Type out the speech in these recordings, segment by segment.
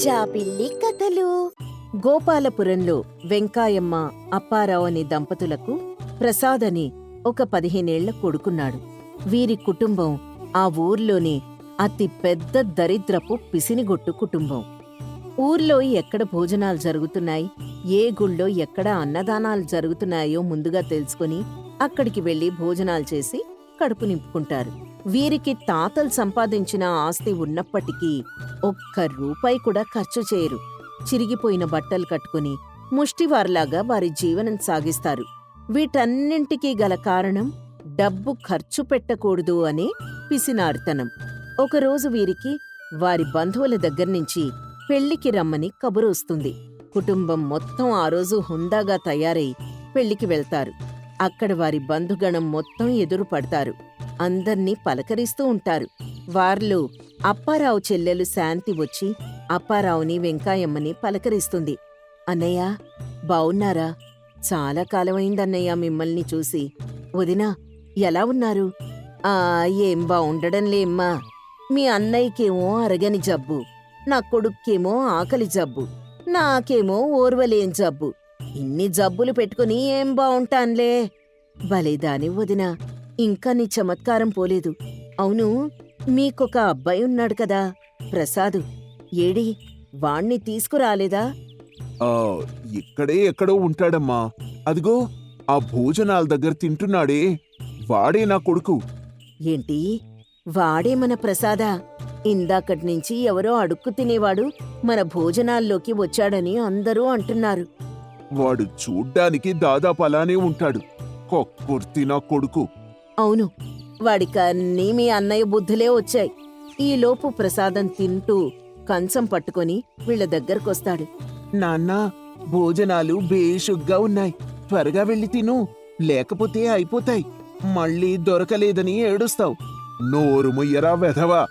జాబిల్లి కథలు. గోపాలపురంలో వెంకాయమ్మ అప్పారావు అనే దంపతులకు ప్రసాద్ అని ఒక 15 ఏళ్ల కొడుకున్నాడు. వీరి కుటుంబం ఆ ఊర్లోని అతి పెద్ద దరిద్రపు పిసినిగొట్టు కుటుంబం. ఊర్లో ఎక్కడ భోజనాలు జరుగుతున్నాయి, ఏ గుళ్ళో ఎక్కడ అన్నదానాలు జరుగుతున్నాయో ముందుగా తెలుసుకుని అక్కడికి వెళ్లి భోజనాలు చేసి కడుపు నింపుకుంటారు. వీరికి తాతలు సంపాదించిన ఆస్తి ఉన్నప్పటికీ ఒక్క రూపాయి కూడా ఖర్చు చేయరు. చిరిగిపోయిన బట్టలు కట్టుకుని ముష్టివార్లాగా వారి జీవనం సాగిస్తారు. వీటన్నింటికీ గల కారణం డబ్బు ఖర్చు పెట్టకూడదు అనే పిసినారితనం. ఒకరోజు వీరికి వారి బంధువుల దగ్గర్నుంచి పెళ్లికి రమ్మని కబురు వస్తుంది. కుటుంబం మొత్తం ఆ రోజు హుందాగా తయారై పెళ్లికి వెళ్తారు. అక్కడ వారి బంధుగణం మొత్తం ఎదురు పడతారు. అందర్నీ పలకరిస్తూ ఉంటారు. వారిలో అప్పారావు చెల్లెలు శాంతి వచ్చి అప్పారావుని వెంకాయమ్మని పలకరిస్తుంది. అన్నయ్య, బావున్నారా? చాలా కాలమైందన్నయ్య మిమ్మల్ని చూసి. వదినా, ఎలా ఉన్నారు? ఏం బావుండడంలేమ్మా. మీ అన్నయ్యకేమో అరగని జబ్బు, నా కొడుక్కేమో ఆకలి జబ్బు, నాకేమో ఓర్వలేం జబ్బు. ఇన్ని జబ్బులు పెట్టుకుని ఏం బావుంటాన్లే. భలేదాని వదినా, ఇంకా నీ చమత్కారం పోలేదు. అవును, మీకొక అబ్బాయి ఉన్నాడు కదా, ప్రసాదు. ఏడి, వాణ్ణి తీసుకురాలేదా? ఇక్కడే ఎక్కడో ఉంటాడమ్మా. అదిగో ఆ భోజనాల దగ్గర తింటున్నాడే, వాడే నా కొడుకు. ఏంటి, వాడే మన ప్రసాదా? ఇందాకట్నుంచి ఎవరో అడుక్కు తినేవాడు మన భోజనాల్లోకి వచ్చాడని అందరూ అంటున్నారు. వాడు చూడ్డానికి దాదాపు అలానే ఉంటాడు. కొక్కుర్తి నా కొడుకు. అవును, వాడికన్నీ మీ అన్నయ్య బుద్ధులే వచ్చాయి. ఈలోపు ప్రసాదం తింటూ కంచం పట్టుకొని వీళ్ల దగ్గరకొస్తాడు. నాన్నా, భోజనాలు బేషుగ్గా ఉన్నాయి, త్వరగా వెళ్ళి తిను, లేకపోతే అయిపోతాయి. మళ్ళీ దొరకలేదని ఏడుస్తావు. నోరు ముయ్యరా వెధవా,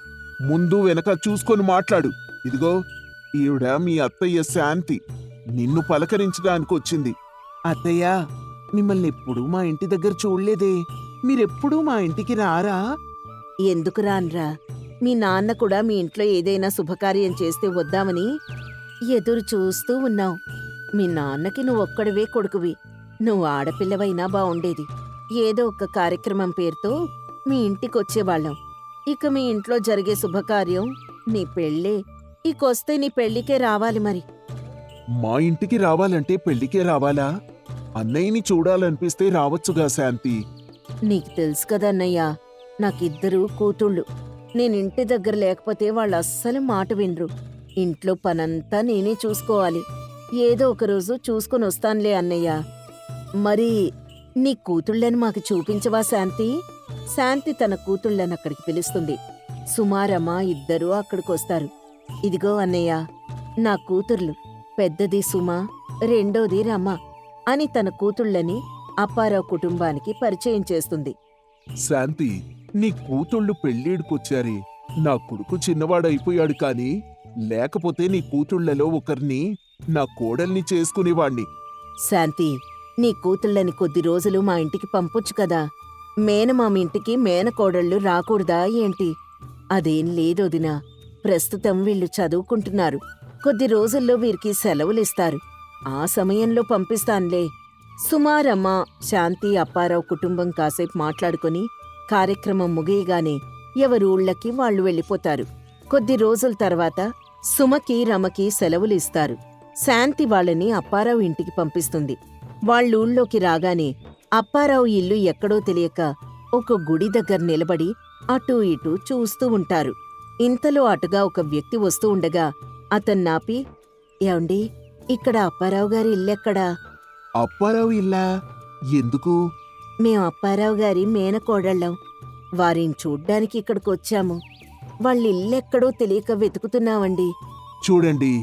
ముందు వెనక చూసుకొని మాట్లాడు. ఇదిగో, ఈవిడ మీ అత్తయ్య శాంతి, నిన్ను పలకరించడానికొచ్చింది. అత్తయ్య, మిమ్మల్ని ఎప్పుడూ మా ఇంటి దగ్గర చూడలేదే, మీరెప్పుడూ మా ఇంటికి రారా? ఎందుకు రాన్రా, మీ నాన్న కూడా మీ ఇంట్లో ఏదైనా శుభకార్యం చేస్తే వద్దామని ఎదురు చూస్తూ ఉన్నావు. మీ నాన్నకి నువ్వొక్కడివే కొడుకువి. నువ్వు ఆడపిల్లవైనా బావుండేది. ఏదో ఒక కార్యక్రమం పేరుతో మీ ఇంటికొచ్చేవాళ్ళం. ఇక మీ ఇంట్లో జరిగే శుభకార్యం నీ పెళ్ళే. ఇకొస్తే నీ పెళ్ళికే రావాలి. మరి మా ఇంటికి రావాలంటే పెళ్లికే రావాలా? అన్నయ్యని చూడాలనిపిస్తే రావచ్చుగా శాంతి. నీకు తెలుసు కదన్నయ్యా, నాకిద్దరూ కూతుళ్ళు. నేనింటి దగ్గర లేకపోతే వాళ్ళు అస్సలు మాట వినరు. ఇంట్లో పనంతా నేనే చూసుకోవాలి. ఏదో ఒకరోజు చూసుకొని వస్తానులే అన్నయ్య. మరి నీ కూతుళ్ళని మాకు చూపించవా శాంతి? శాంతి తన కూతుళ్ళని అక్కడికి పిలుస్తుంది. సుమారమ్మ ఇద్దరూ అక్కడికొస్తారు. ఇదిగో అన్నయ్య, నా కూతుర్లు. పెద్దది సుమ, రెండోది రమ అని తన కూతుళ్ళని అప్పారావు కుటుంబానికి పరిచయం చేస్తుంది. శాంతి, నీ కూతుళ్ళు పెళ్ళిడికొచ్చారే. నా కొడుకు చిన్నవాడైపోయాడు కాని, లేకపోతే నీ కూతుళ్లలో ఒకరిని నా కోడల్ని చేసుకునేవాణ్ణి. శాంతి, నీ కూతుళ్ళని కొద్ది రోజులు మా ఇంటికి పంపొచ్చు కదా. మేనమామ ఇంటికి మేనకోడళ్ళు రాకూడదా ఏంటి? అదేం లేదొదినా. ప్రస్తుతం వీళ్ళు చదువుకుంటున్నారు. కొద్ది రోజుల్లో వీరికి సెలవులిస్తారు. ఆ సమయంలో పంపిస్తాన్లే. సుమారమ్మ, శాంతి, అప్పారావు కుటుంబం కాసేపు మాట్లాడుకుని కార్యక్రమం ముగియగానే ఎవరూళ్ళకి వాళ్లు వెళ్ళిపోతారు. కొద్ది రోజుల తర్వాత సుమకి, రమకి సెలవులిస్తారు. శాంతి వాళ్ళని అప్పారావు ఇంటికి పంపిస్తుంది. వాళ్ళూళ్ళోకి రాగానే అప్పారావు ఇల్లు ఎక్కడో తెలియక ఒక గుడి దగ్గర నిలబడి అటూ ఇటూ చూస్తూ ఉంటారు. ఇంతలో అటుగా ఒక వ్యక్తి వస్తూ ఉండగా అతన్నాపి, ఏమండి, ఇక్కడ అప్పారావు గారి ఇల్లెక్కడా? అప్పారావు ఇల్లా? ఎందుకు? మేం అప్పారావు గారి మేనకోడళ్ళం. వారిని చూడ్డానికి ఇక్కడికొచ్చాము. వాళ్ళిల్లెక్కడో తెలియక వెతుకుతున్నామండి. చూడండి,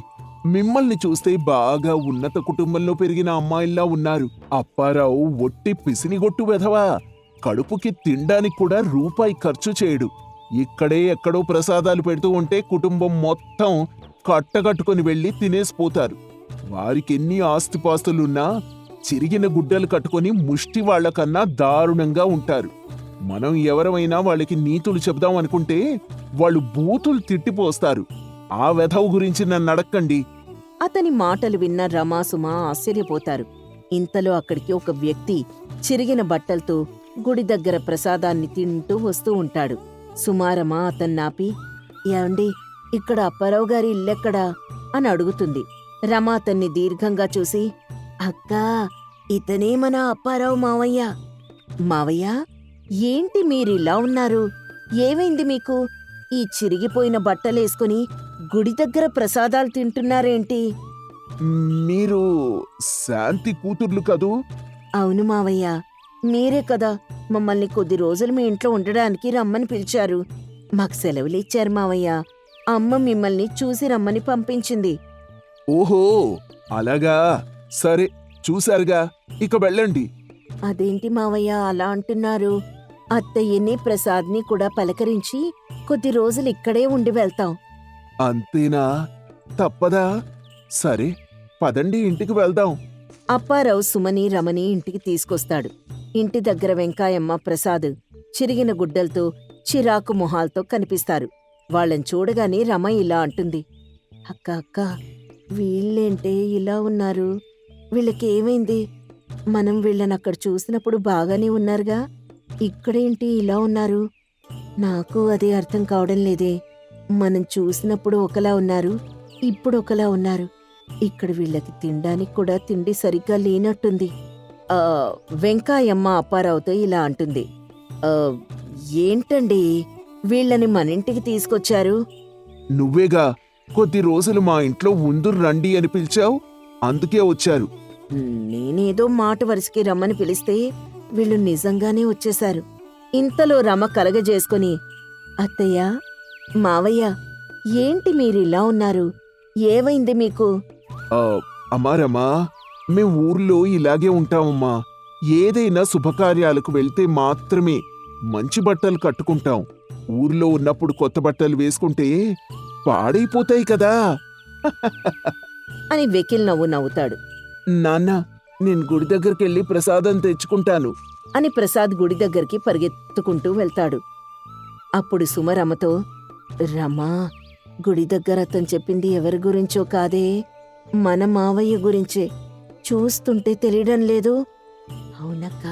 మిమ్మల్ని చూస్తే బాగా ఉన్నత కుటుంబంలో పెరిగిన అమ్మాయిల్లా ఉన్నారు. అప్పారావు ఒట్టి పిసినిగొట్టు వెధవా. కడుపుకి తిండానికి కూడా రూపాయి ఖర్చు చేయడు. ఇక్కడే ఎక్కడో ప్రసాదాలు పెడుతూ ఉంటే కుటుంబం మొత్తం కట్టగట్టుకుని వెళ్లి తినేసిపోతారు. వారికెన్ని ఆస్తిపాస్తులున్నా చిరిగిన గుడ్డలు కట్టుకుని ముష్టి వాళ్లకన్నా దారుణంగా ఉంటారు. మనం ఎవరమైనా వాళ్ళకి నీతులు చెబుదాం అనుకుంటే వాళ్ళు బూతులు తిట్టిపోస్తారు. ఆ వెధవ గురించి నన్ను అడక్కండి. అతని మాటలు విన్న రమాసుమ ఆశ్చర్యపోతారు. ఇంతలో అక్కడికి ఒక వ్యక్తి చిరిగిన బట్టలతో గుడి దగ్గర ప్రసాదాన్ని తింటూ వస్తూ ఉంటాడు. సుమారమ్మ అతన్నాపి, ఏమండి, ఇక్కడ అప్పారావు గారి ఇల్లెక్కడా అని అడుగుతుంది. రమ అతన్ని దీర్ఘంగా చూసి, అక్కా, ఇతనే మన అప్పారావు మావయ్య. మావయ్య, ఏంటి మీరిలా ఉన్నారు? ఏమైంది మీకు? ఈ చిరిగిపోయిన బట్టలేసుకుని గుడి దగ్గర ప్రసాదాలు తింటున్నారేంటి? మీరు శాంతి కూతుర్లు కదూ? అవును మావయ్య, మీరే కదా మమ్మల్ని కొద్ది రోజులు మీ ఇంట్లో ఉండడానికి రమ్మని పిలిచారు. మాకు సెలవులిచ్చారు మావయ్య. అమ్మ మిమ్మల్ని చూసి రమ్మని పంపించింది. ఓహో, అలాగా. సరే, చూశారుగా, ఇక వెళ్ళండి. అదేంటి మావయ్య అలా అంటున్నారు? అత్తయ్యని ప్రసాద్ని కూడా పలకరించి కొద్ది రోజులు ఇక్కడే ఉండి వెళ్తాం. అంతేనా? తప్పదా? సరే, పదండి, ఇంటికి వెళ్దాం. అప్పారావు సుమని రమని ఇంటికి తీసుకొస్తాడు. ఇంటి దగ్గర వెంకాయమ్మ ప్రసాద్ చిరిగిన గుడ్డలతో చిరాకు మొహాలతో కనిపిస్తారు. వాళ్ళని చూడగానే రమ ఇలా అంటుంది, అక్క అక్క, వీళ్ళేంటే ఇలా ఉన్నారు? వీళ్ళకేమైంది? మనం వీళ్ళనక్కడ చూసినప్పుడు బాగానే ఉన్నారుగా, ఇక్కడేంటి ఇలా ఉన్నారు? నాకు అదే అర్థం కావడం లేదే. మనం చూసినప్పుడు ఒకలా ఉన్నారు, ఇప్పుడు ఒకలా ఉన్నారు. ఇక్కడ వీళ్ళకి తినడానికి కూడా తిండి సరిగ్గా లేనట్టుంది. వెంకాయమ్మ అప్పారావుతో ఇలా అంటుంది, ఏంటండి వీళ్ళని మనింటికి తీసుకొచ్చారు? నువ్వేగా కొద్ది రోజులు మా ఇంట్లో ఉందురు రండి అని పిలిచావు, అందుకే వచ్చారు. నేనేదో మాట వరుసకి రమ్మని పిలిస్తే వీళ్ళు నిజంగానే వచ్చేశారు. ఇంతలో రమ కలగజేసుకుని, అత్తయ్య, మావయ్య, ఏంటి మీరిలా ఉన్నారు? ఏవైంది మీకు? అమ్మారమ్మా, మేం ఊర్లో ఇలాగే ఉంటామమ్మా. ఏదైనా శుభకార్యాలకు వెళ్తే మాత్రమే మంచి బట్టలు కట్టుకుంటాం. ఊర్లో ఉన్నప్పుడు కొత్త బట్టలు వేసుకుంటే పాడైపోతాయి కదా అని వెకిల్ నవ్వు నవ్వుతాడు. నాన్న, నేను గుడి దగ్గరికెళ్ళి ప్రసాదం తెచ్చుకుంటాను అని ప్రసాద్ గుడి దగ్గరికి పరిగెత్తుకుంటూ వెళ్తాడు. అప్పుడు సుమరమ్మతో, రమా, గుడి దగ్గర అతను చెప్పింది ఎవరి గురించో కాదే, మన మావయ్య గురించే. చూస్తుంటే తెలియడం లేదు. అవునక్క,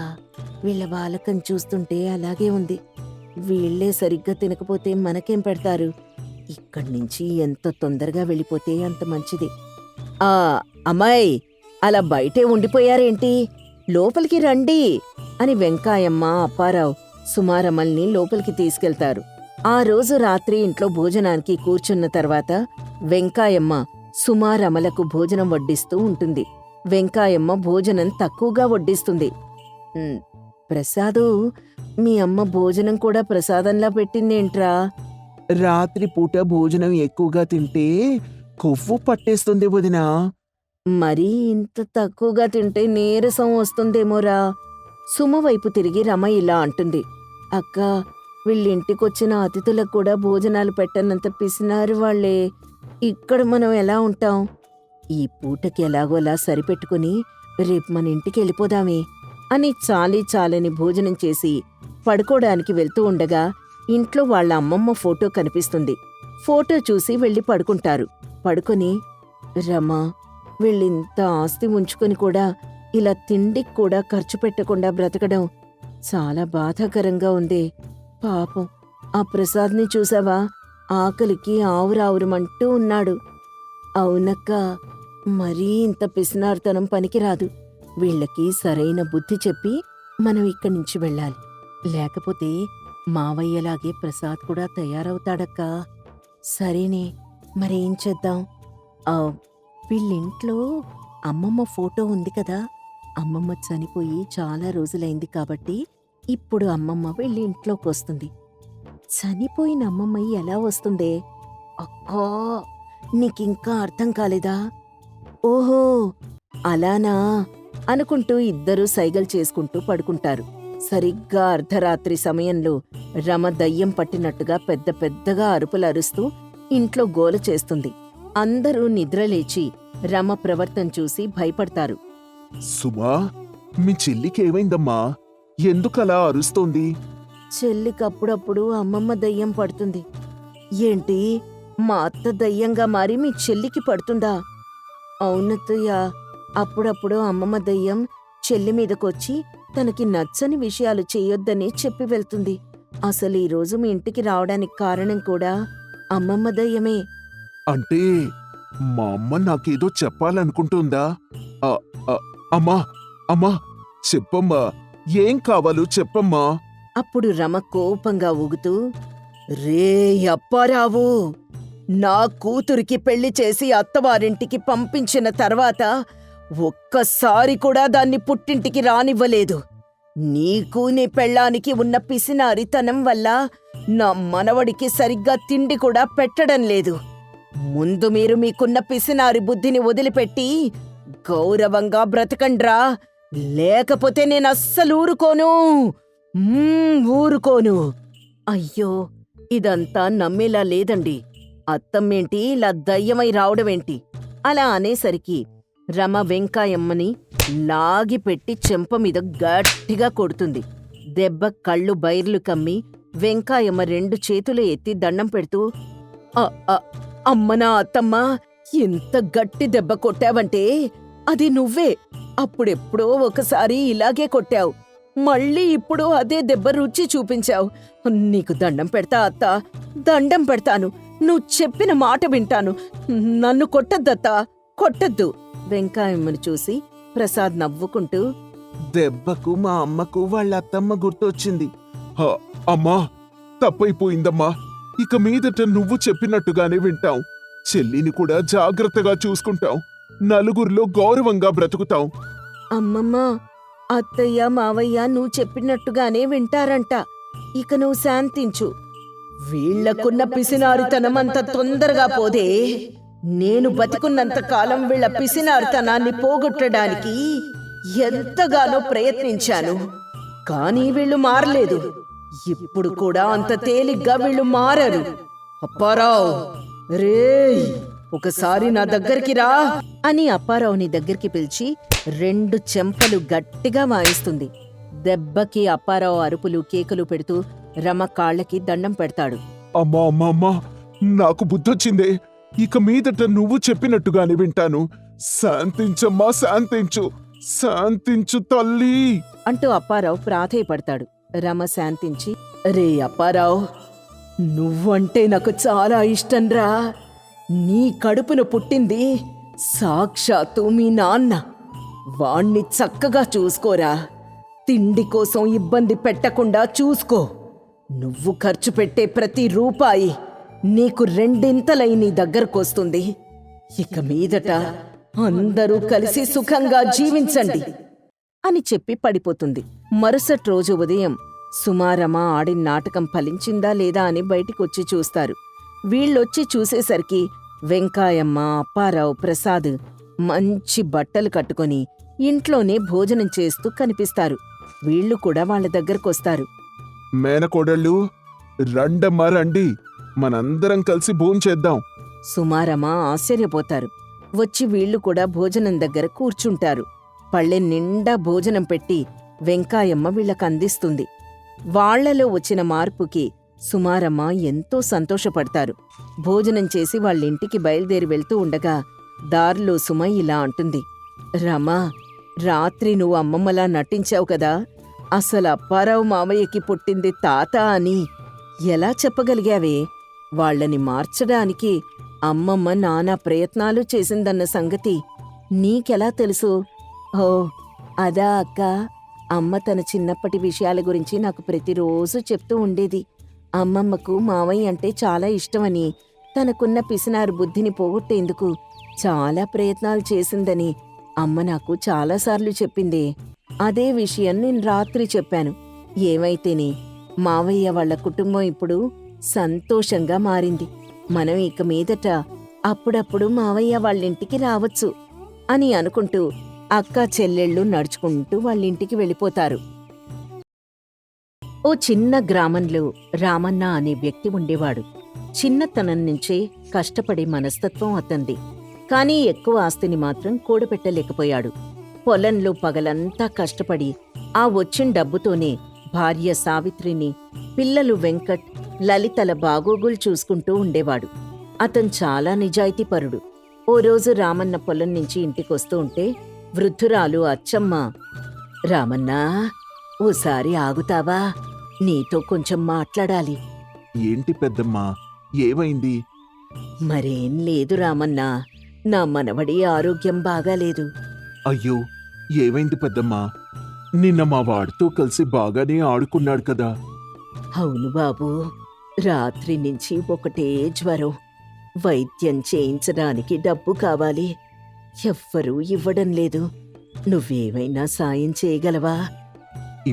వీళ్ళ బాలకం చూస్తుంటే అలాగే ఉంది. వీళ్లే సరిగ్గా తినకపోతే మనకేం పెడతారు? ఇక్కడి నుంచి ఎంత తొందరగా వెళ్ళిపోతే అంత మంచిది. అమ్మాయి, అలా బయటే ఉండిపోయారేంటి? లోపలికి రండి అని వెంకాయమ్మ అప్పారావు సుమారమ్మల్ని లోపలికి తీసుకెళ్తారు. ఆ రోజు రాత్రి ఇంట్లో భోజనానికి కూర్చున్న తర్వాత వెంకాయమ్మ సుమారమలకు భోజనం వడ్డిస్తూ ఉంటుంది. వెంకాయమ్మ భోజనం తక్కువగా వడ్డిస్తుంది. ప్రసాదు, మీ అమ్మ భోజనం కూడా ప్రసాదంలా పెట్టిందేంట్రా? రాత్రి పూట భోజనం ఎక్కువగా తింటే కొవ్వు పట్టేస్తుంది వదినా. మరీ ఇంత తక్కువగా తింటే నీరసం వస్తుందేమోరా. సుమ వైపు తిరిగి రమ ఇలా అంటుంది, అక్క, వీళ్ళింటికొచ్చిన అతిథులకు కూడా భోజనాలు పెట్టనంత పిసినారు వాళ్లే. ఇక్కడ మనం ఎలా ఉంటాం? ఈ పూటకి ఎలాగోలా సరిపెట్టుకుని రేపు మన ఇంటికి వెళ్ళిపోదామే అని చాలని భోజనం చేసి పడుకోడానికి వెళ్తూ ఉండగా ఇంట్లో వాళ్ళ అమ్మమ్మ ఫోటో కనిపిస్తుంది. ఫోటో చూసి వెళ్ళి పడుకుంటారు. పడుకొని, రమా, వీళ్ళింత ఆస్తి ఉంచుకొని కూడా ఇలా తిండికి కూడా ఖర్చు పెట్టకుండా బ్రతకడం చాలా బాధాకరంగా ఉందే. పాపం, ఆ ప్రసాద్ని చూసావా? ఆకలికి ఆవురావురమంటూ ఉన్నాడు. అవునక్క, మరీ ఇంత పిసినార్తనం పనికిరాదు. వీళ్ళకి సరైన బుద్ధి చెప్పి మనం ఇక్కడి నుంచి వెళ్ళాలి. లేకపోతే మావయ్యలాగే ప్రసాద్ కూడా తయారవుతాడక్కా. సరేనే, మరేం చేద్దాం? వీళ్ళింట్లో అమ్మమ్మ ఫోటో ఉంది కదా. అమ్మమ్మ చనిపోయి చాలా రోజులైంది కాబట్టి ఇప్పుడు అమ్మమ్మ వీళ్ళింట్లోకి వస్తుంది. చనిపోయిన అమ్మమ్మ ఎలా వస్తుందే? అక్కా, నీకింకా అర్థం కాలేదా? ఓహో, అలానా అనుకుంటూ ఇద్దరూ సైగలు చేసుకుంటూ పడుకుంటారు. సరిగ్గా అర్ధరాత్రి సమయంలో రమ దయ్యం పట్టినట్టుగా పెద్ద పెద్దగా అరుపులు అరుస్తూ ఇంట్లో గోల చేస్తుంది. అందరూ నిద్రలేచి రమ ప్రవర్తన చూసి భయపడతారు. సుమా, మీ చెల్లికేమైందమ్మా? ఎందుకలా అరుస్తోంది? చెల్లికప్పుడప్పుడు అమ్మమ్మ దయ్యం పడుతుంది. ఏంటి, మా అత్త దయ్యంగా మారి మీ చెల్లికి పడుతుందా? అవునత్తయ్య, అప్పుడప్పుడు అమ్మమ్మ దయ్యం చెల్లి మీదకొచ్చి తనకి నచ్చని విషయాలు చెయ్యొద్దని చెప్పి వెళ్తుంది. అసలు ఈరోజు మీ ఇంటికి రావడానికి కారణం కూడా అమ్మమ్మ దయ్యమే. అంటే మా అమ్మ నాకేదో చెప్పాలనుకుంటుందా? ఆ, ఆ, అమ్మా అమ్మా చెప్పమ్మా, ఏం కావాలో చెప్పమ్మా. అప్పుడు రమ కోపంగా ఊగుతూ, రే అప్పారావు, నా కూతురికి పెళ్లి చేసి అత్తవారింటికి పంపించిన తర్వాత ఒక్కసారి కూడా దాన్ని పుట్టింటికి రానివ్వలేదు. నీకు నీ పెళ్ళానికి ఉన్న పిసినారితనం వల్ల నా మనవడికి సరిగ్గా తిండి కూడా పెట్టడం లేదు. ముందు మీరు మీకున్న పిసినారి బుద్ధిని వదిలిపెట్టి గౌరవంగా బ్రతకండ్రా, లేకపోతే నేనస్సలు ఊరుకోను. ఊరుకోను. అయ్యో, ఇదంతా నమ్మేలా లేదండి. అత్తమ్మేంటి ఇలా దయ్యమై రావడమేంటి? అలా అనేసరికి రమ వెంకాయమ్మని లాగిపెట్టి చెంప మీద గట్టిగా కొడుతుంది. దెబ్బ కళ్ళు బైర్లు కమ్మి వెంకాయమ్మ 2 చేతులు ఎత్తి దండం పెడుతూ, అమ్మనా అత్తమ్మ, ఇంత గట్టి దెబ్బ కొట్టావంటే అది నువ్వే. అప్పుడెప్పుడో ఒకసారి ఇలాగే కొట్టావు, మళ్ళీ ఇప్పుడు అదే దెబ్బ రుచి చూపించావు. నీకు దండం పెడతా అత్త, దండం పెడతాను. నువ్వు చెప్పిన మాట వింటాను. నన్ను కొట్టద్దత్తా, కొట్టద్దు. వెంకాయమ్మను చూసి ప్రసాద్ నవ్వుకుంటూ, దెబ్బకు మా అమ్మకు వాళ్ళ అత్తమ్మ గుర్తొచ్చింది. అమ్మా, తప్పైపోయిందమ్మా. ఇక మీదట నువ్వు చెప్పినట్టుగానే వింటాం. చెల్లిని కూడా జాగ్రత్తగా చూసుకుంటాం. నలుగురిలో గౌరవంగా బ్రతుకుతాం. అమ్మమ్మ, అత్తయ్య మావయ్య నువ్వు చెప్పినట్టుగానే వింటారంట. ఇక నువ్వు శాంతించు. వీళ్లకున్న పిసినారితనం అంత తొందరగా పోదే. నేను బతికున్నంత కాలం వీళ్ల పిసినారితనాన్ని పోగొట్టడానికి ఎంతగానో ప్రయత్నించాను, కానీ వీళ్ళు మారలేదు. ఇప్పుడు కూడా అంత తేలిగ్గా వీళ్ళు మారరు. అప్పారావు, రేయ్, ఒకసారి నా దగ్గరికి రా అని అప్పారావుని దగ్గరికి పిలిచి 2 చెంపలు గట్టిగా వాయిస్తుంది. దెబ్బకి అప్పారావు అరుపులు కేకలు పెడుతూ రమ కాళ్ళకి దండం పెడతాడు. అమ్మా అమ్మా అమ్మా, నాకు బుద్ధొచ్చిందే. ఇక మీదట నువ్వు చెప్పినట్టుగానే వింటాను. శాంతించమ్మా, శాంతించు, శాంతించు తల్లి అంటూ అప్పారావు ప్రాధేయపడతాడు. రమ శాంతించి, రే అప్పారావు, నువ్వంటే నాకు చాలా ఇష్టంరా. నీ కడుపున పుట్టింది సాక్షాత్తు మీ నాన్న. వాణ్ణి చక్కగా చూసుకోరా. తిండి కోసం ఇబ్బంది పెట్టకుండా చూసుకో. నువ్వు ఖర్చు పెట్టే ప్రతి రూపాయి నీకు 2 నీ దగ్గరకొస్తుంది. ఇక మీదట అందరూ కలిసి సుఖంగా జీవించండి అని చెప్పి పడిపోతుంది. మరుసటి రోజు ఉదయం సుమారమ ఆడిన నాటకం ఫలించిందా లేదా అని బయటికొచ్చి చూస్తారు. వీళ్ళొచ్చి చూసేసరికి వెంకాయమ్మ, అప్పారావు, ప్రసాద్ మంచి బట్టలు కట్టుకొని ఇంట్లోనే భోజనం చేస్తూ కనిపిస్తారు. వీళ్ళు కూడా వాళ్ళ దగ్గరకొస్తారు. మేనకోడళ్ళు, రండమ్మా రండి, మనందరం కలిసి భోంచేద్దాం. సుమారమ ఆశ్చర్యపోతారు. వచ్చి వీళ్ళు కూడా భోజనం దగ్గర కూర్చుంటారు. పళ్ళె నిండా భోజనం పెట్టి వెంకాయమ్మ వీళ్ళకందిస్తుంది. వాళ్లలో వచ్చిన మార్పుకి సుమారమ్మ ఎంతో సంతోషపడతారు. భోజనం చేసి వాళ్ళింటికి బయలుదేరి వెళ్తూ ఉండగా దారిలో సుమ ఇలా అంటుంది. రమా, రాత్రి నువ్వు అమ్మమ్మలా నటించావు కదా, అసలు అప్పారావు మామయ్యకి పుట్టింది తాత అని ఎలా చెప్పగలిగావే? వాళ్లని మార్చడానికి అమ్మమ్మ నానా ప్రయత్నాలు చేసిందన్న సంగతి నీకెలా తెలుసు? ఓ అదా అక్క, అమ్మ తన చిన్నప్పటి విషయాల గురించి నాకు ప్రతిరోజు చెప్తూ ఉండేది. అమ్మమ్మకు మావయ్య అంటే చాలా ఇష్టమని, తనకున్న పిసినారు బుద్ధిని పోగొట్టేందుకు చాలా ప్రయత్నాలు చేసిందని అమ్మ నాకు చాలాసార్లు చెప్పిందే. అదే విషయం నేను రాత్రి చెప్పాను. ఏమైతేనే మావయ్య వాళ్ళ కుటుంబం ఇప్పుడు సంతోషంగా మారింది. మనం ఇక మీదట అప్పుడప్పుడు మావయ్య వాళ్ళింటికి రావచ్చు అని అనుకుంటూ అక్కా చెల్లెళ్ళు నడుచుకుంటూ వాళ్ళింటికి వెళ్ళిపోతారు. ఓ చిన్న గ్రామంలో రామన్న అనే వ్యక్తి ఉండేవాడు. చిన్నతనం నుంచే కష్టపడే మనస్తత్వం అతంది. కానీ ఎక్కువ ఆస్తిని మాత్రం కూడబెట్టలేకపోయాడు. పొలంలో పగలంతా కష్టపడి ఆ వచ్చిన డబ్బుతోనే భార్య సావిత్రిని, పిల్లలు వెంకట్, లలితల బాగోగులు చూసుకుంటూ ఉండేవాడు. అతను చాలా నిజాయితీపరుడు. ఓ రోజు రామన్న పొలం నుంచి ఇంటికొస్తూ ఉంటే వృద్ధురాలు అచ్చమ్మ, రామన్నా, ఓసారి ఆగుతావా? నీతో కొంచెం మాట్లాడాలి. ఏంటి పెద్దమ్మా, ఏమైంది? మరేం లేదు రామన్నా, నా మనవడి ఆరోగ్యం బాగాలేదు. అయ్యో, ఏమైంది పెద్దమ్మా? నిన్న మా వాడితో కలిసి బాగానే ఆడుకున్నాడు కదా. అవును బాబూ, రాత్రి నుంచి ఒకటే జ్వరం. వైద్యం చేయించడానికి డబ్బు కావాలి. ఎవ్వరూ ఇవ్వడం లేదు. నువ్వేమైనా సాయం చేయగలవా?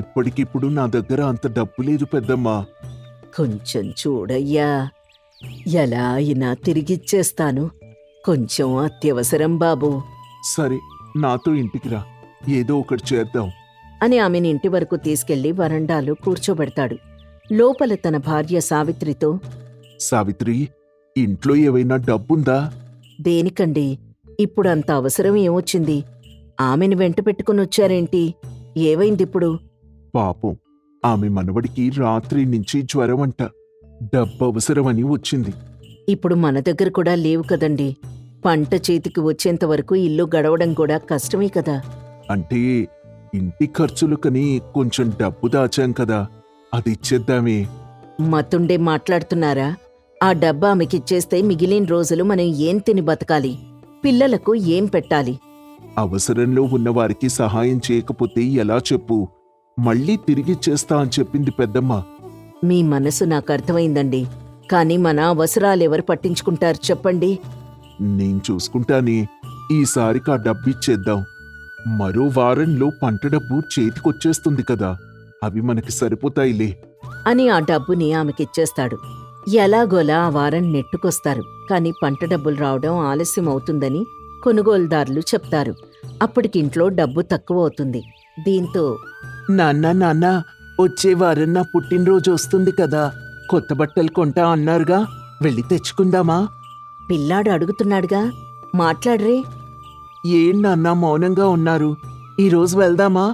ఇప్పటికిప్పుడు నా దగ్గర అంత డబ్బు లేదు పెద్దమ్మా. కొంచెం చూడయ్యా, ఎలా అయినా తిరిగిచ్చేస్తాను. కొంచెం అత్యవసరం బాబూ సరే, నాతో ఇంటికి రా, ఏదో ఒకటి చేద్దాం. అని ఆమెను ఇంటి వరకు తీసుకెళ్లి వరండాలో కూర్చోబెడతాడు. లోపల తన భార్య సావిత్రితో, సావిత్రి, ఇంట్లో ఏవైనా డబ్బుందా? దేనికండి? ఇప్పుడంత అవసరం ఏమొచ్చింది? ఆమెను వెంట పెట్టుకునొచ్చారేంటి? ఏవైందిప్పుడు? పాపం, ఆమె మనవడికి రాత్రి నుంచి జ్వరమంట. డబ్బు అవసరమని వచ్చింది. ఇప్పుడు మన దగ్గర కూడా లేవు కదండి. పంట చేతికి వచ్చేంత వరకు ఇల్లు గడవడం కూడా కష్టమే కదా. అంటే ఇంటి ఖర్చులకని కొంచెం డబ్బు దాచాం కదా, అది ఇచ్చేద్దామే. మతుండే మాట్లాడుతున్నారా? ఆ డబ్బా ఆమెకిచ్చేస్తే మిగిలిన రోజులు మనం ఏం తిని బతకాలి? పిల్లలకు ఏం పెట్టాలి? అవసరంలో ఉన్నవారికి సహాయం చేయకపోతే ఎలా చెప్పు? మళ్ళీ తిరిగిచ్చేస్తా అని చెప్పింది పెద్దమ్మ. మీ మనసు నాకు అర్థమైందండి. కాని మన అవసరాలెవరు పట్టించుకుంటారు చెప్పండి? నేను చూసుకుంటానే, ఈసారికి ఆ డబ్బిచ్చేద్దాం. మరో వారంలో పంట డబ్బు చేతికొచ్చేస్తుంది కదా, అవి మనకి సరిపోతాయిలే అని ఆ డబ్బుని ఆమెకిచ్చేస్తాడు. ఎలాగోలా ఆ వారం నెట్టుకొస్తారు. కాని పంట డబ్బులు రావడం ఆలస్యం అవుతుందని కొనుగోలుదారులు చెప్తారు. అప్పటికింట్లో డబ్బు తక్కువ అవుతుంది. దీంతో, నాన్న, వచ్చే వారం నా పుట్టినరోజు వస్తుంది కదా, కొత్త బట్టలు కొంటా అన్నారుగా, వెళ్ళి తెచ్చుకుందామా? పిల్లాడు అడుగుతున్నాడుగా, మాట్లాడరే. ఏం నాన్న మౌనంగా ఉన్నారు? ఈరోజు వెళ్దామా?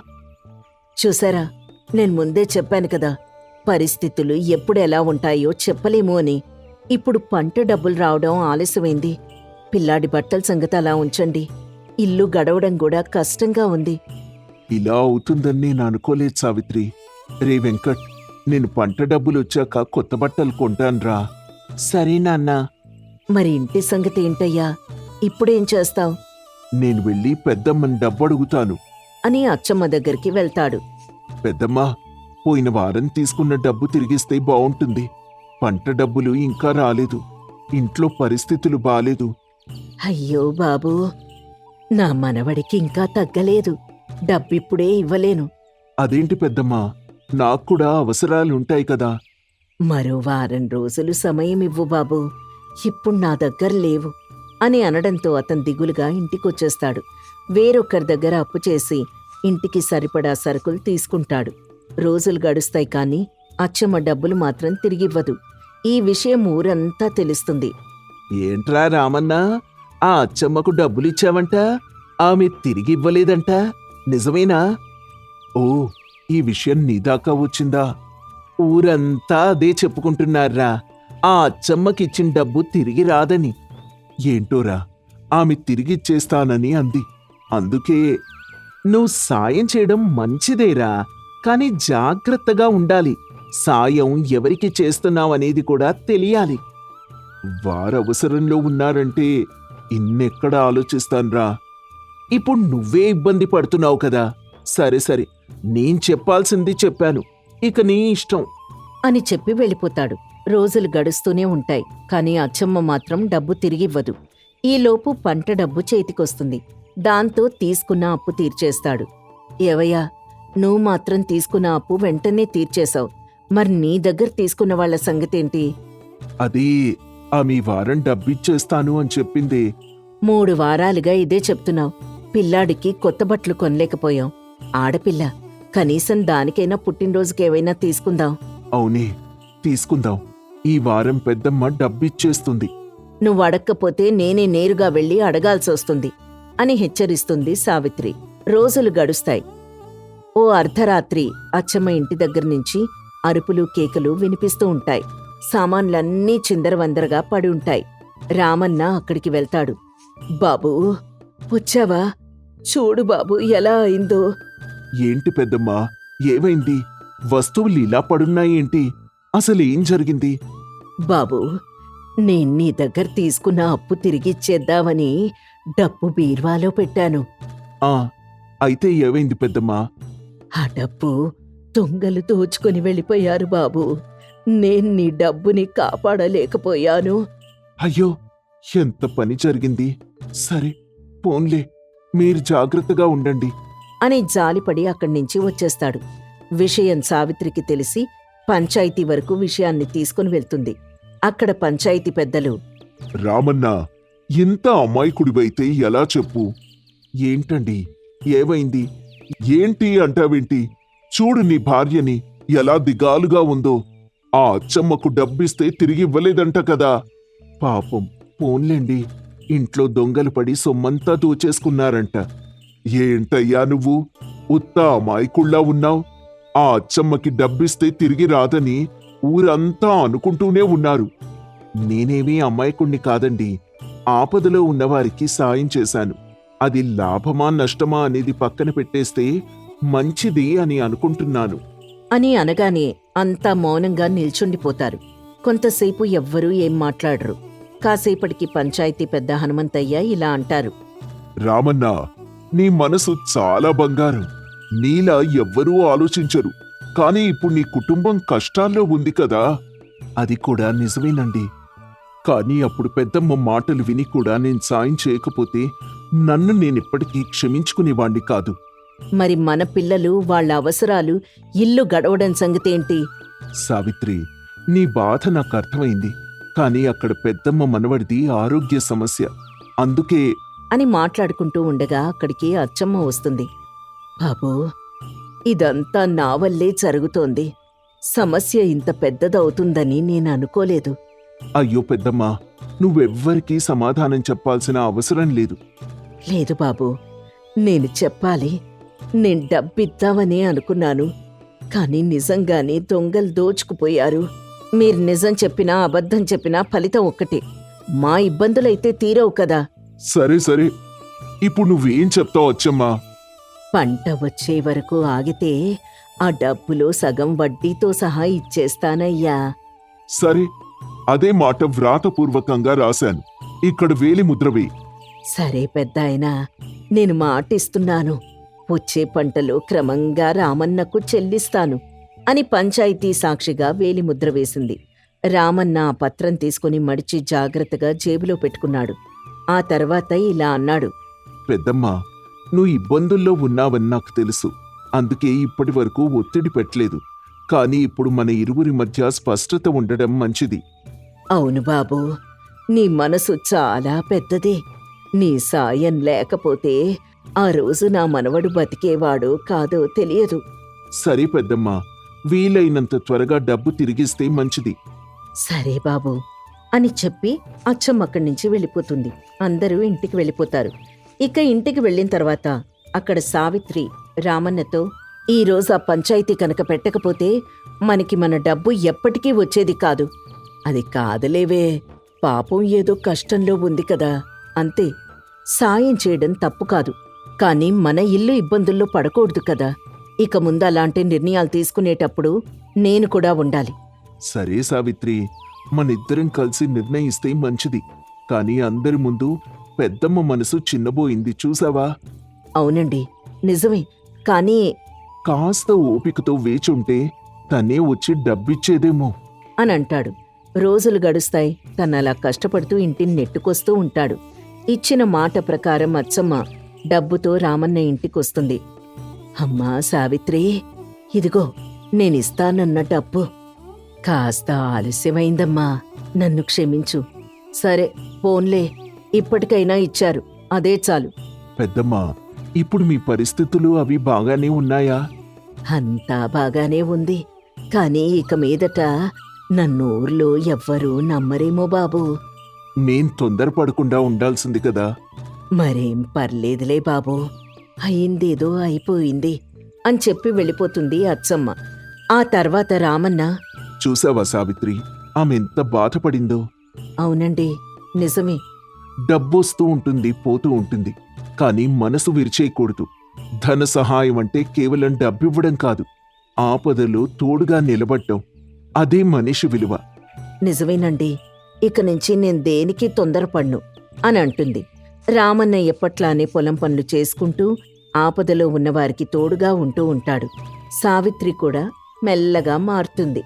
చూసారా, నేను ముందే చెప్పాను కదా, పరిస్థితులు ఎప్పుడు ఎలా ఉంటాయో చెప్పలేము అని. ఇప్పుడు పంట డబ్బులు రావడం ఆలస్యమైంది. పిల్లాడి బట్టల సంగతి అలా ఉంచండి. ఇల్లు గడవడం కూడా కష్టంగా ఉంది. ఇలా అవుతుందని నేను అనుకోలేదు సావిత్రి. రే వెంకట్, నేను పంట డబ్బులొచ్చాక కొత్త బట్టలు కొంటాన్రా. సరే నాన్నా. మరి ఇంటి సంగతి ఏంటయ్యా? ఇప్పుడేం చేస్తావ్? నేను వెళ్ళి పెద్దమ్మని డబ్బు అడుగుతాను అని అచ్చమ్మ దగ్గరికి వెళ్తాడు. పెద్దమ్మా, పోయిన వారం తీసుకున్న డబ్బు తిరిగిస్తే బావుంటుంది. పంట డబ్బులు ఇంకా రాలేదు. ఇంట్లో పరిస్థితులు బాలేదు. అయ్యో బాబూ, నా మనవడికి ఇంకా తగ్గలేదు. డబ్బిప్పుడే ఇవ్వలేను. అదేంటి పెద్దమ్మా, నాక్కూడా అవసరాలుంటాయి కదా. మరో వారం రోజులు సమయం ఇవ్వు బాబూ, ఇప్పుడు నా దగ్గర లేవు అని అనడంతో అతను దిగులుగా ఇంటికొచ్చేస్తాడు. వేరొకరి దగ్గర అప్పు చేసి ఇంటికి సరిపడా సరుకులు తీసుకుంటాడు. రోజులు గడుస్తాయి కాని అచ్చమ్మ డబ్బులు మాత్రం తిరిగివ్వదు. ఈ విషయం ఊరంతా తెలుస్తుంది. ఏంట్రా రామన్నా, ఆ అచ్చమ్మకు డబ్బులిచ్చావంట, ఆమె తిరిగివ్వలేదంట, నిజమేనా? ఓ, ఈ విషయం నీదాకా వచ్చిందా? ఊరంతా అదే చెప్పుకుంటున్నారా, ఆ అచ్చమ్మకిచ్చిన డబ్బు తిరిగి రాదని. ఏంటోరా, ఆమె తిరిగిచ్చేస్తానని అంది. అందుకే నువ్వు సాయం చేయడం మంచిదేరా, కాని జాగ్రత్తగా ఉండాలి. సాయం ఎవరికి చేస్తున్నావనేది కూడా తెలియాలి. వారవసరంలో ఉన్నారంటే ఇన్నెక్కడ ఆలోచిస్తాన్రా. ఇప్పుడు నువ్వే ఇబ్బంది పడుతున్నావు కదా. సరే సరే, నేను చెప్పాల్సింది చెప్పాను, ఇక నీ ఇష్టం అని చెప్పి వెళ్ళిపోతాడు. రోజులు గడుస్తూనే ఉంటాయి. కాని అచ్చమ్మ మాత్రం డబ్బు తిరిగివ్వదు. ఈలోపు పంట డబ్బు చేతికొస్తుంది. దాంతో తీసుకున్న అప్పు తీర్చేస్తాడు. ఏవయ్యా, నువ్వు మాత్రం తీసుకున్న అప్పు వెంటనే తీర్చేశావు. మరి నీ దగ్గర తీసుకున్న వాళ్ల సంగతేంటి? అది ఆమె వారం డబ్బిచ్చేస్తాను అని చెప్పింది. 3 వారాలుగా ఇదే చెప్తున్నావు. పిల్లాడికి కొత్త బట్టలు కొనలేకపోయాం. ఆడపిల్ల, కనీసం దానికైనా పుట్టినరోజుకేవైనా తీసుకుందాం. అవునే, తీసుకుందాం. ఈ వారం పెద్దమ్మ డబ్బిచ్చేస్తుంది. నువ్వు అడక్కపోతే నేనే నేరుగా వెళ్ళి అడగాల్సొస్తుంది అని హెచ్చరిస్తుంది సావిత్రి. రోజులు గడుస్తాయి. ఓ అర్ధరాత్రి అచ్చమ్మ ఇంటి దగ్గర నుంచి అరుపులు కేకలు వినిపిస్తూ ఉంటాయి. సామాన్లన్నీ చిందరవందరగా పడి ఉంటాయి. రామన్న అక్కడికి వెళ్తాడు. బాబూ, వచ్చావా? చూడు బాబూ ఎలా అయిందో. ఏంటి పెద్దమ్మా, ఏమైంది? వస్తువులు ఇలా పడున్నాయేంటి? అసలేం జరిగింది? బాబూ, నేను నీ దగ్గర తీసుకున్న అప్పు తిరిగిచ్చేద్దామని డబ్బు బీర్వాలో పెట్టాను. ఆ అయితే ఏమైంది పెద్దమ్మా? ఆ డబ్బు దొంగలు దోచుకొని వెళ్ళిపోయారు బాబూ. నేను నీ డబ్బుని కాపాడలేకపోయాను. అయ్యో, ఎంత పని జరిగింది. సరే, పోన్లే, మీరు జాగ్రత్తగా ఉండండి. అని జాలిపడి అక్కడ్నించి వచ్చేస్తాడు. విషయం సావిత్రికి తెలిసి పంచాయతీ వరకు విషయాన్ని తీసుకుని వెళ్తుంది. అక్కడ పంచాయతీ పెద్దలు, రామన్న, ఇంత అమాయకుడివైతే ఎలా చెప్పు? ఏంటండి, ఏమైంది? ఏంటి అంటావేంటి? చూడు నీ భార్యని ఎలా దిగాలుగా ఉందో. ఆ అచ్చమ్మకు డబ్బిస్తే తిరిగివ్వలేదంట కదా. పాపం, పోన్లేండి, ఇంట్లో దొంగలు పడి సొమ్మంతా దోచేసుకున్నారంట. ఏంటయ్యా నువ్వు ఉత్త అమాయకుళ్ళా ఉన్నావ్? ఆ అచ్చమ్మకి డబ్బిస్తే తిరిగి రాదని ఊరంతా అనుకుంటూనే ఉన్నారు. నేనేమీ అమాయకుణ్ణి కాదండి. ఆపదలో ఉన్నవారికి సాయం చేశాను. అది లాభమా నష్టమా అనేది పక్కన పెట్టేస్తే మంచిది అని అనుకుంటున్నాను. అని అనగానే అంతా మౌనంగా నిల్చుండిపోతారు. కొంతసేపు ఎవ్వరూ ఏం మాట్లాడరు. కాసేపటికి పంచాయతీ పెద్ద హనుమంతయ్య ఇలా అంటారు. రామన్న, నీ మనసు చాలా బంగారం. నీలా ఎవ్వరూ ఆలోచించరు. కానీ ఇప్పుడు నీ కుటుంబం కష్టాల్లో ఉంది కదా. అది కూడా నిజమేనండి. కానీ అప్పుడు పెద్దమ్మ మాటలు విని కూడా నేను సాయం చేయకపోతే నన్ను నేనిప్పటికీ క్షమించుకునేవాణ్ణి కాదు. మరి మన పిల్లలు వాళ్ళ అవసరాలు, ఇల్లు గడవడం సంగతేంటి? సావిత్రి, నీ బాధ నాకు అర్థమైంది. కానీ అక్కడ పెద్దమ్మ మనవడిది ఆరోగ్య సమస్య. అందుకే అని మాట్లాడుకుంటూ ఉండగా అక్కడికి అచ్చమ్మ వస్తుంది. బాబూ, ఇదంతా నా వల్లే జరుగుతోంది. సమస్య ఇంత పెద్దదవుతుందని నేను అనుకోలేదు. అయ్యో పెద్దమ్మా, నువ్వెవ్వరికీ సమాధానం చెప్పాల్సిన అవసరం లేదు. లేదు బాబూ, నేను చెప్పాలి. నేను డబ్బిద్దామనే అనుకున్నాను. కాని నిజంగానే దొంగలు దోచుకుపోయారు. మీరు నిజం చెప్పినా అబద్ధం చెప్పినా ఫలితం ఒక్కటే. మా ఇబ్బందులైతే తీరవు కదా. సరే సరే, ఇప్పుడు నువ్వేం చెప్తావు అచ్చమ్మా? పంట వచ్చే వరకు ఆగితే ఆ డబ్బులో సగం వడ్డీతో సహా ఇచ్చేస్తానయ్యా. సరే, అదే మాట వ్రాతపూర్వకంగా రాశాను. ఇక్కడ వేలి ముద్రవే. సరే పెద్దాయనా, నేను మాటిస్తున్నాను. వచ్చే పంటలో క్రమంగా రామన్నకు చెల్లిస్తాను అని పంచాయతీ సాక్షిగా వేలిముద్ర వేసింది. రామన్న ఆ పత్రం తీసుకుని మడిచి జాగ్రత్తగా జేబులో పెట్టుకున్నాడు. ఆ తర్వాత ఇలా అన్నాడు. పెద్దమ్మా, నువ్వు ఇబ్బందుల్లో ఉన్నావని నాకు తెలుసు. అందుకే ఇప్పటి వరకు ఒత్తిడి పెట్టలేదు. కానీ ఇప్పుడు మన ఇరువురి మధ్య స్పష్టత ఉండడం మంచిది. అవును బాబూ, నీ మనసు చాలా పెద్దదే. నీ సాయం లేకపోతే ఆ రోజు నా మనవడు బతికేవాడో కాదో తెలియదు. సరే పెద్దమ్మా, వీలైనంత త్వరగా డబ్బు తిరిగిస్తే మంచిది. సరే బాబూ అని చెప్పి అచ్చమ్మక్కడి నుంచి వెళ్ళిపోతుంది. అందరూ ఇంటికి వెళ్ళిపోతారు. ఇక ఇంటికి వెళ్ళిన తర్వాత అక్కడ సావిత్రి రామన్నతో, ఈరోజు ఆ పంచాయతీ కనుక పెట్టకపోతే మనకి మన డబ్బు ఎప్పటికీ వచ్చేది కాదు. అది కాదులేవే, పాపం ఏదో కష్టంలో ఉంది కదా, అంతే. సాయం చేయడం తప్పు కాదు. కాని మన ఇల్లు ఇబ్బందుల్లో పడకూడదు కదా. ఇక ముందు అలాంటి నిర్ణయాలు తీసుకునేటప్పుడు నేను కూడా ఉండాలి. సరే సావిత్రి, మనిద్దరం కలిసి నిర్ణయిస్తే మంచిది. కానీ అందరి ముందు పెద్దమ్మ మనసు చిన్నబోయింది, చూసావా? అవునండి, నిజమే. కానీ కాస్త ఓపికతో వేచుంటే తనే వచ్చి డబ్బిచ్చేదేమో అని అంటాడు. రోజులు గడుస్తాయి. తనలా కష్టపడుతూ ఇంటిని నెట్టుకొస్తూ ఉంటాడు. ఇచ్చిన మాట ప్రకారం అచ్చమ్మ డబ్బుతో రామన్న ఇంటికొస్తుంది. అమ్మా సావిత్రి, ఇదిగో నేనిస్తానన్న డబ్బు. కాస్త ఆలస్యమైందమ్మా, నన్ను క్షమించు. సరే పోన్లే, ఇప్పటికైనా ఇచ్చారు, అదే చాలు. పెద్దమ్మా, ఇప్పుడు మీ పరిస్థితులు అవి బాగానే ఉన్నాయా? అంతా బాగానే ఉంది. కానీ ఇక మీదట నన్ను ఊర్లో ఎవ్వరూ నమ్మరేమో బాబూ. మేం తొందరపడకుండా ఉండాల్సింది కదా. మరేం పర్లేదులే బాబూ, అయిందేదో అయిపోయింది అని చెప్పి వెళ్ళిపోతుంది అచ్చమ్మ. ఆ తర్వాత రామన్న, చూసావా సావిత్రి, ఆమె ఎంత బాధపడిందో. అవునండి, నిజమే. డబ్బొస్తూ ఉంటుంది, పోతూ ఉంటుంది. కానీ మనసు విరిచేయకూడదు. ధన సహాయం అంటే కేవలం డబ్బివ్వడం కాదు, ఆపదలో తోడుగా నిలబడ్డం. అదే మనిషి విలువ. నిజమేనండి. ఇక నుంచి నేను దేనికి తొందరపడ్ను అని అంటుంది. రామన్న ఎప్పట్లానే పొలం పనులు చేసుకుంటూ ఆపదలో ఉన్నవారికి తోడుగా ఉంటూ ఉంటాడు. సావిత్రి కూడా మెల్లగా మారుతుంది.